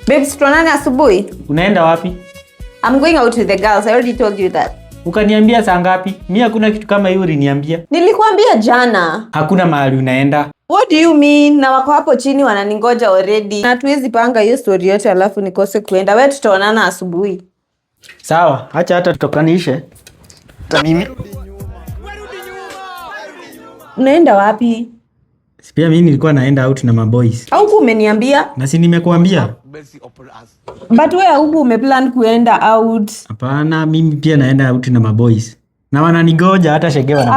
Babes, tuonane asubuhi. Unaenda wapi? I'm going out with the girls. I already told you that. Ukaniambia saa ngapi? Mimi hakuna kitu kama hiyo uliniambia. Nilikuambia jana. Hakuna mahali unaenda. What do you mean? Na wako hapo chini wananingoja already. Na tuwezi panga hiyo story yote alafu nikose kuenda. Wewe tutaonana asubuhi. Sawa, acha hata tutokanishe. Hata mimi. Unaenda wapi? Pia mimi nilikuwa naenda out na maboys. Au umeniambia? Na si nimekuambia? But wewe huko umeplan kuenda out. Hapana, mimi pia naenda out na maboys. Na wananigoja hata shegewa na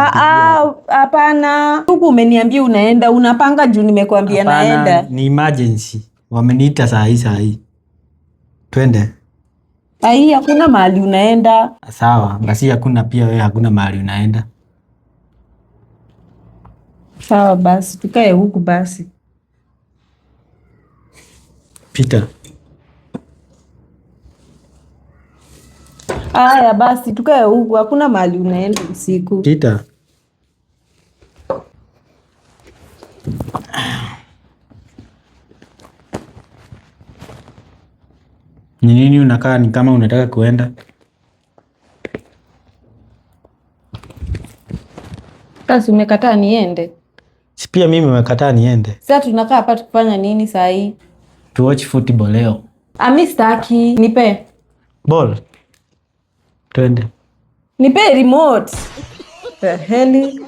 hapana. Huko umeniambia unaenda, unapanga juu nimekuambia naenda. Ni emergency. Wameniita saa hii. Twende. Ai, hakuna mahali unaenda. Sawa, basi hakuna pia wewe hakuna mahali unaenda. Sawa basi, tukae huku basi. Peter. Aya basi, tukae huku, hakuna mahali unaenda usiku. Peter. Ni nini unakaa ni kama unataka kuenda? Sasa umekataa niende? Si pia mimi nimekataa niende. Sasa tunakaa hapa tukifanya nini saa hii? To watch football leo. Mimi sitaki, nipe. Ball. Twende. Nipe remote. The hell?